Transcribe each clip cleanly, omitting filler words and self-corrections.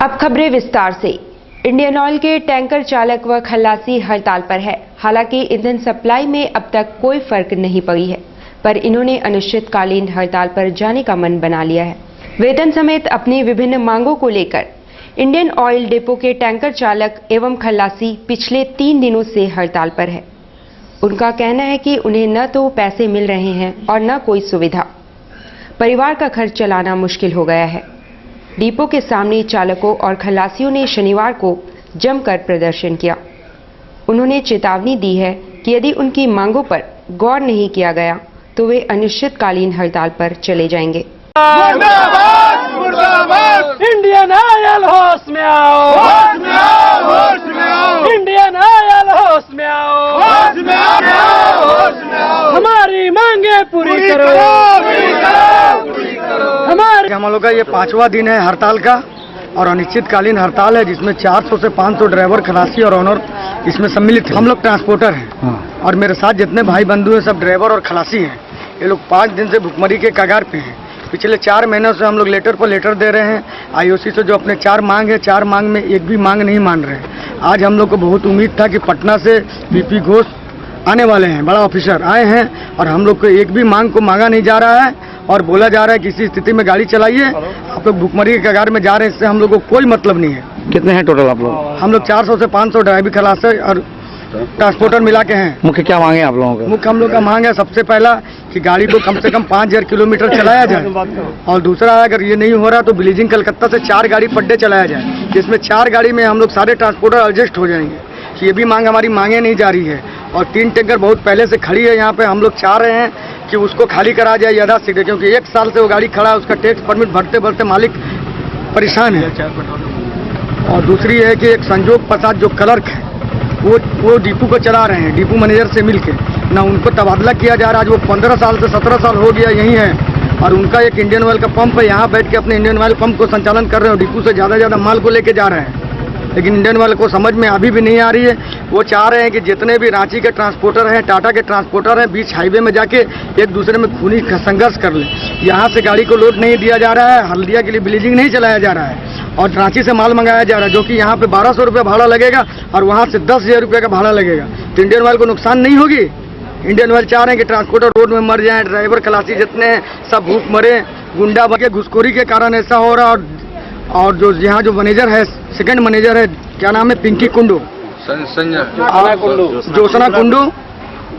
अब खबरें विस्तार से। इंडियन ऑयल के टैंकर चालक व खलासी हड़ताल पर है। हालांकि ईंधन सप्लाई में अब तक कोई फर्क नहीं पड़ी है, पर इन्होंने अनिश्चितकालीन हड़ताल पर जाने का मन बना लिया है। वेतन समेत अपनी विभिन्न मांगों को लेकर इंडियन ऑयल डिपो के टैंकर चालक एवं खलासी पिछले 3 दिनों से हड़ताल पर है। उनका कहना है कि उन्हें न तो पैसे मिल रहे हैं और न कोई सुविधा। परिवार का खर्च चलाना मुश्किल हो गया है। डिपो के सामने चालकों और खलासियों ने शनिवार को जमकर प्रदर्शन किया। उन्होंने चेतावनी दी है कि यदि उनकी मांगों पर गौर नहीं किया गया तो वे अनिश्चितकालीन हड़ताल पर चले जाएंगे। इंडियन ऑयल होश में आओ, होश में आओ, होश में आओ। इंडियन ऑयल होश में आओ, होश में आओ, होश में आओ। हमारी मांगे पूरी करो, हमारे। हम लोग का ये 5वां दिन है हड़ताल का और अनिश्चितकालीन हड़ताल है, जिसमें 400 से 500 ड्राइवर, खलासी और ऑनर इसमें सम्मिलित हैं। हम लोग ट्रांसपोर्टर हैं और मेरे साथ जितने भाई बंधु हैं सब ड्राइवर और खलासी हैं। ये लोग 5 दिन से भुखमरी के कगार पे हैं। पिछले 4 महीनों से हम लोग लेटर पर लेटर दे रहे हैं आईओसी से। जो अपने 4 मांग है, 4 मांग में एक भी मांग नहीं मान रहे हैं। आज हम लोग को बहुत उम्मीद था कि पटना से पीपी घोष आने वाले हैं, बड़ा ऑफिसर आए हैं और हम लोग को एक भी मांग को मांगा नहीं जा रहा है और बोला जा रहा है किसी स्थिति में गाड़ी चलाइए, आप लोग भुखमरी के कगार में जा रहे हैं। इससे हम लोग को कोई मतलब नहीं है। कितने हैं टोटल आप लोग? हम लोग 400 से 500 ड्राइवर, खलासी और ट्रांसपोर्टर मिला के हैं। मुख्य क्या मांगे आप लोगों का? मुख्य हम लोग का मांग है सबसे पहला कि गाड़ी को कम से कम 5000 किलोमीटर चलाया जाए और दूसरा अगर ये नहीं हो रहा तो ब्लीजिंग कलकत्ता से 4 गाड़ी पर डे चलाया जाए, जिसमें 4 गाड़ी में हम लोग सारे ट्रांसपोर्टर एडजस्ट हो जाएंगे। कि ये भी मांग हमारी मांगे नहीं जा रही है। और 3 टैंकर बहुत पहले से खड़ी है यहाँ पे, हम लोग चाह रहे हैं कि उसको खाली करा जाए यथाशीघ्र, क्योंकि 1 साल से वो गाड़ी खड़ा है, उसका टैक्स परमिट भरते भरते मालिक परेशान है। और दूसरी है कि एक संजोग प्रसाद जो क्लर्क है वो डिपो को चला रहे हैं, डिपो मैनेजर से मिलके ना उनको तबादला किया जा रहा है। आज वो 15 साल से 17 साल हो गया यही है और उनका एक इंडियन ऑयल का पंप है, यहाँ बैठ के अपने इंडियन ऑयल पंप को संचालन कर रहे हैं। डिपो से ज़्यादा माल को लेके जा रहे हैं, लेकिन इंडियन ऑयल को समझ में अभी भी नहीं आ रही है। वो चाह रहे हैं कि जितने भी रांची के ट्रांसपोर्टर हैं, टाटा के ट्रांसपोर्टर हैं, बीच हाईवे में जाके एक दूसरे में खूनी संघर्ष कर लें। यहाँ से गाड़ी को लोड नहीं दिया जा रहा है, हल्दिया के लिए ब्लीजिंग नहीं चलाया जा रहा है और रांची से माल मंगाया जा रहा है, जो कि यहाँ पे 1200 रुपये भाड़ा लगेगा और वहाँ से 10,000 रुपये का भाड़ा लगेगा। तो इंडियन ऑयल को नुकसान नहीं होगी? इंडियन ऑयल चाह रहे हैं कि ट्रांसपोर्टर रोड में मर जाएं, ड्राइवर खलासी जितने हैं सब भूख मरे, गुंडा बके, घुसखोरी के कारण ऐसा हो रहा। और जो यहाँ जो मैनेजर है, सेकंड मैनेजर है, क्या नाम है, पिंकी कुंडू, जोशना कुंडू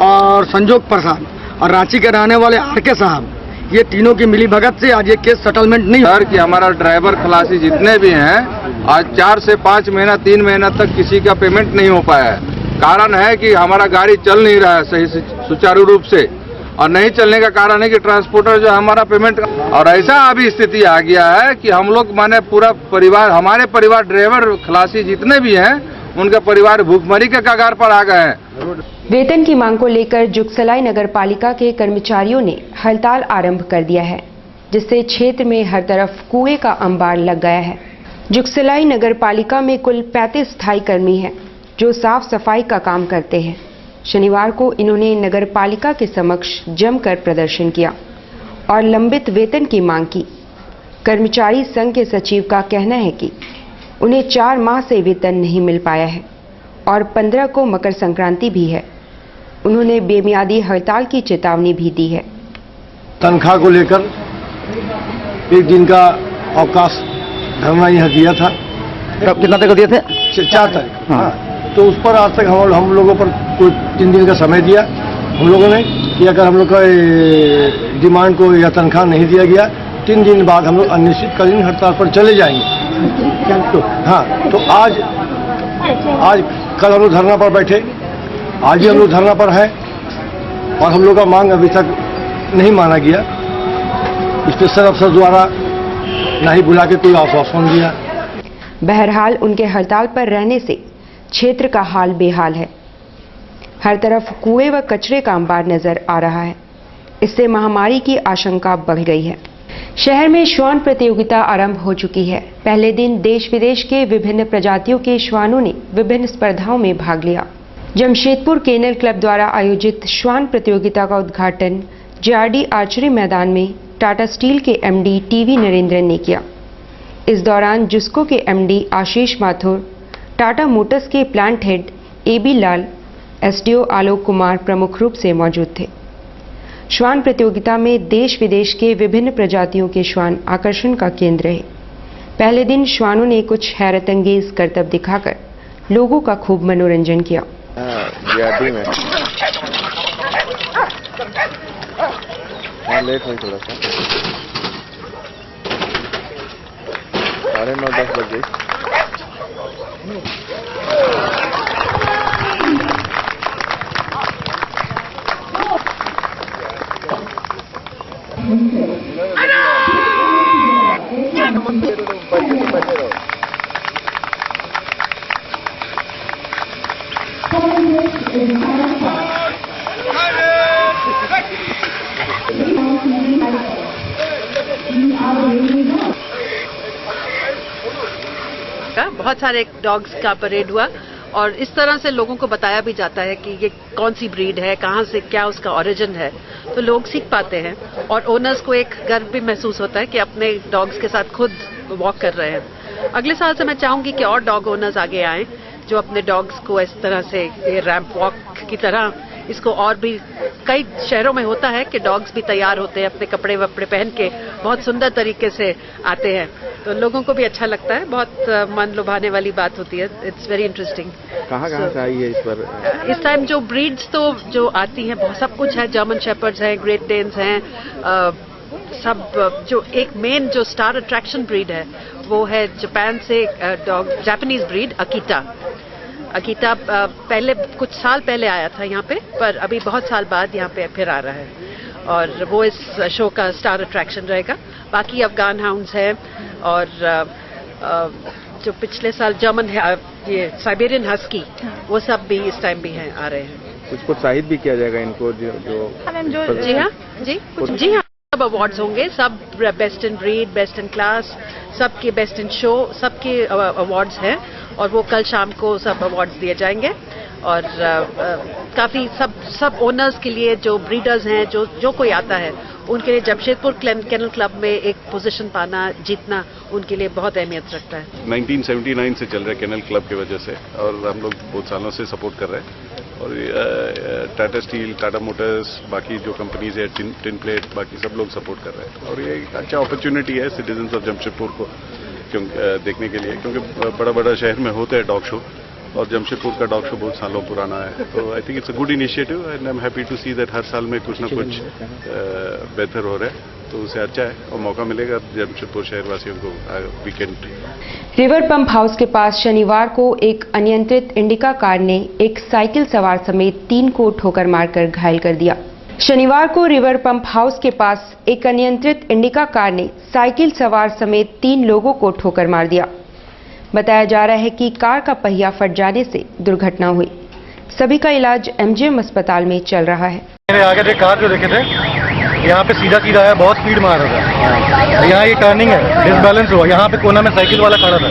और संजोग प्रसाद और रांची के रहने वाले आरके साहब, ये तीनों की मिली भगत से आज ये केस सेटलमेंट नहीं सर कि हमारा ड्राइवर खलासी जितने भी हैं आज 4 से 5 महीना 3 महीना तक किसी का पेमेंट नहीं हो पाया है। कारण है कि हमारा गाड़ी चल नहीं रहा है सही से सुचारू रूप से, और नहीं चलने का कारण है कि ट्रांसपोर्टर जो हमारा पेमेंट, और ऐसा अभी स्थिति आ गया है कि हम लोग माने पूरा परिवार, हमारे परिवार ड्राइवर खलासी जितने भी हैं उनका परिवार भूखमरी के कगार पर आ गए हैं। वेतन की मांग को लेकर जुगसलाई नगर पालिका के कर्मचारियों ने हड़ताल आरंभ कर दिया है, जिससे क्षेत्र में हर तरफ कुएं का अंबार लग गया है। जुगसलाई नगर पालिका में कुल 35 स्थायी कर्मी हैं जो साफ सफाई का काम करते हैं। शनिवार को इन्होंने नगर पालिका के समक्ष जमकर प्रदर्शन किया और लंबित वेतन की मांग की। कर्मचारी संघ के सचिव का कहना है कि उन्हें 4 माह से वेतन नहीं मिल पाया है और 15 को मकर संक्रांति भी है। उन्होंने बेमियादी हड़ताल की चेतावनी भी दी है। तनख्वाह को लेकर 1 दिन का अवकाश धरना यहाँ दिया था। कितना तक दिए थे? 4 तारीख। हाँ। तो उस पर आज तक हम लोगों पर कोई 3 दिन का समय दिया हम लोगों ने कि अगर हम लोग का डिमांड को या तनख्वाह नहीं दिया गया 3 दिन बाद हम लोग अनिश्चितकालीन हड़ताल पर चले जाएंगे। तो हाँ, तो आज कल हम लोग धरना पर बैठे, आज भी हम लोग धरना पर है और हम लोग का मांग अभी तक नहीं माना गया। स्पेशल अफसर द्वारा ना ही बुला के कोई आश्वासन दिया। बहरहाल उनके हड़ताल पर रहने से क्षेत्र का हाल बेहाल है। हर तरफ कुएं व कचरे का अंबार नजर आ रहा है। इससे महामारी की आशंका बढ़ गई है। शहर में श्वान प्रतियोगिता आरंभ हो चुकी है। पहले दिन देश विदेश के विभिन्न प्रजातियों के श्वानों ने विभिन्न स्पर्धाओं में भाग लिया। जमशेदपुर केनल क्लब द्वारा आयोजित श्वान प्रतियोगिता का उद्घाटन जेआरडी आर्चरी मैदान में टाटा स्टील के एमडी टीवी नरेंद्रन ने किया। इस दौरान जुस्को के एमडी आशीष माथुर, टाटा मोटर्स के प्लांट हेड एबी लाल, एसडीओ आलोक कुमार प्रमुख रूप से मौजूद थे। श्वान प्रतियोगिता में देश विदेश के विभिन्न प्रजातियों के श्वान आकर्षण का केंद्र रहे। पहले दिन श्वानों ने कुछ हैरतअंगेज करतब दिखाकर लोगों का खूब मनोरंजन किया। लेट हुई थोड़ा सा, 9:30-10 बज गई। बहुत सारे डॉग्स का परेड हुआ और इस तरह से लोगों को बताया भी जाता है कि ये कौन सी ब्रीड है, कहाँ से क्या उसका ओरिजिन है, तो लोग सीख पाते हैं और ओनर्स को एक गर्व भी महसूस होता है कि अपने डॉग्स के साथ खुद वॉक कर रहे हैं। अगले साल से मैं चाहूंगी कि और डॉग ओनर्स आगे आएं जो अपने डॉग्स को इस तरह से ये रैंप वॉक की तरह इसको और भी कई शहरों में होता है कि डॉग्स भी तैयार होते हैं अपने कपड़े वपड़े पहन के बहुत सुंदर तरीके से आते हैं, तो लोगों को भी अच्छा लगता है। बहुत मन लुभाने वाली बात होती है। It's very interesting. कहाँ से आई है इस पर? इस टाइम जो ब्रीड्स तो जो आती हैं बहुत सब कुछ है। जर्मन शेपर्ड्स हैं, ग्रेट डेन्स हैं, सब जो एक मेन जो स्टार अट्रैक्शन ब्रीड है वो है जापान से dog Japanese breed Akita. Akita पहले कुछ साल पहले आया था यहाँ पे, पर अभी बहुत साल बाद यहाँ पे फिर आ रहा है और वो इस शो का स्टार अट्रैक्शन रहेगा। बाकी अफगान हाउंड्स हैं और जो पिछले साल जर्मन ये साइबेरियन हस्की वो सब भी इस टाइम भी हैं, आ रहे हैं। कुछ प्रोत्साहित भी किया जाएगा इनको जो जी हाँ जी हाँ, सब अवार्ड्स होंगे, सब best in breed, best in class, सबके बेस्ट इन शो, सबके अवार्ड्स हैं और वो कल शाम को सब अवार्ड्स दिए जाएंगे। और काफ़ी सब ओनर्स के लिए जो ब्रीडर्स हैं, जो कोई आता है उनके लिए जमशेदपुर केनल क्लब में एक पोजीशन पाना, जीतना उनके लिए बहुत अहमियत रखता है। 1979 से चल रहा है केनल क्लब की वजह से और हम लोग बहुत सालों से सपोर्ट कर रहे हैं और टाटा स्टील, टाटा मोटर्स, बाकी जो कंपनीज है, टिन प्लेट, बाकी सब लोग सपोर्ट कर रहे हैं और ये एक अच्छा अपॉर्चुनिटी है सिटीजन्स ऑफ जमशेदपुर को देखने के लिए, क्योंकि बड़ा शहर में होता है डॉग शो और जमशेदपुर का डॉग शो बहुत सालों पुराना है। तो I think it's a good initiative and I am happy to see that हर साल में कुछ ना कुछ बेहतर हो रहा है, तो उसे अच्छा है और मौका मिलेगा जमशेदपुर शहरवासियों को वीकेंड। रिवर पंप हाउस के पास शनिवार को एक अनियंत्रित इंडिका कार ने एक साइकिल सवार समेत 3 को ठोकर मारकर घायल कर दिया। शनिवार को रिवर पंप हाउस के पास एक अनियंत्रित इंडिका कार ने साइकिल सवार समेत 3 लोगों को ठोकर मार दिया। बताया जा रहा है कि कार का पहिया फट जाने से दुर्घटना हुई। सभी का इलाज एमजीएम अस्पताल में चल रहा है। मेरे आगे थे कार जो देखे थे, यहाँ पे सीधा आया, बहुत स्पीड मार रहा था। यहाँ ये टर्निंग है, डिसबैलेंस हुआ, यहाँ पे कोना में साइकिल वाला खड़ा था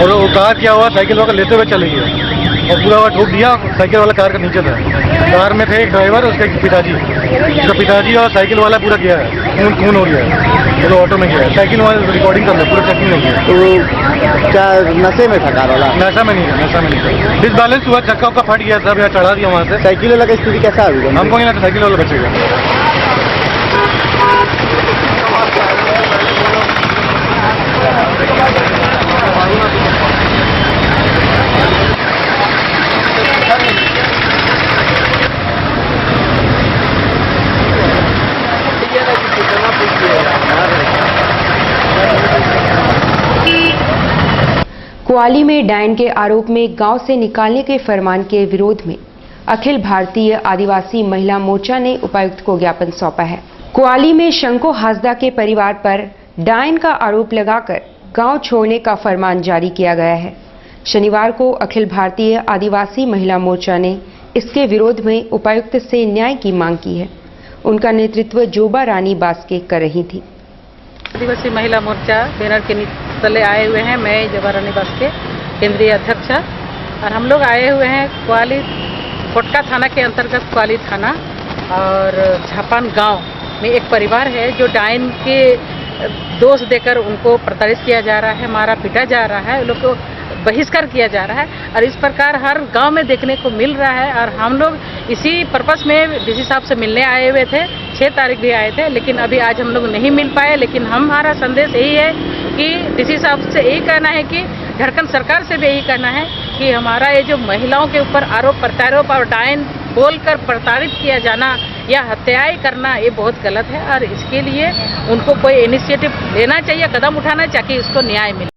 और वो कार क्या हुआ, साइकिल वाला लेते हुए चले गए और पूरा हुआ ठोक दिया। साइकिल वाला कार के नीचे था, कार में थे एक ड्राइवर, उसके पिताजी, उसका पिताजी और साइकिल वाला पूरा गया है, खून हो गया है, तो ऑटो में गया है। साइकिल वाला रिकॉर्डिंग कर रहा है, पूरा चेकिंग हो गया। तो क्या नशे में था कार वाला? नशा में नहीं था, डिसबैलेंस हुआ, चक्का उक्का फट गया, सब यहाँ चढ़ा दिया वहाँ से। साइकिल वाला की स्थिति कैसा है? हमको नहीं लगता साइकिल वाला बचेगा। कुआली में डायन के आरोप में गांव से निकालने के फरमान के विरोध में अखिल भारतीय आदिवासी महिला मोर्चा ने उपायुक्त को ज्ञापन सौंपा है। कुआली में शंको हासदा के परिवार पर डायन का आरोप लगाकर गांव छोड़ने का फरमान जारी किया गया है। शनिवार को अखिल भारतीय आदिवासी महिला मोर्चा ने इसके विरोध में उपायुक्त से न्याय की मांग की है। उनका नेतृत्व जोबा रानी बास्के कर रही थी। आदिवासी महिला मोर्चा बैनर के तले आए हुए हैं। मैं जोबा रानी बास्के, केंद्रीय अध्यक्ष, और हम लोग आए हुए हैं कुआली कोटका थाना के अंतर्गत कुआली थाना और झापान गांव में एक परिवार है जो डायन के दोष देकर उनको प्रताड़ित किया जा रहा है, मारा पीटा जा रहा है, लोग को बहिष्कार किया जा रहा है और इस प्रकार हर गांव में देखने को मिल रहा है। और हम लोग इसी पर्पस में डीसी साहब से मिलने आए हुए थे, 6 तारीख भी आए थे, लेकिन अभी आज हम लोग नहीं मिल पाए। लेकिन हमारा संदेश यही है कि डीसी साहब से यही कहना है कि झारखंड सरकार से भी यही कहना है कि हमारा ये जो महिलाओं के ऊपर आरोप प्रत्यारोप और डायन बोलकर प्रताड़ित किया जाना या हत्याएं करना ये बहुत गलत है और इसके लिए उनको कोई इनिशिएटिव लेना चाहिए, कदम उठाना चाहिए, ताकि उसको न्याय मिले।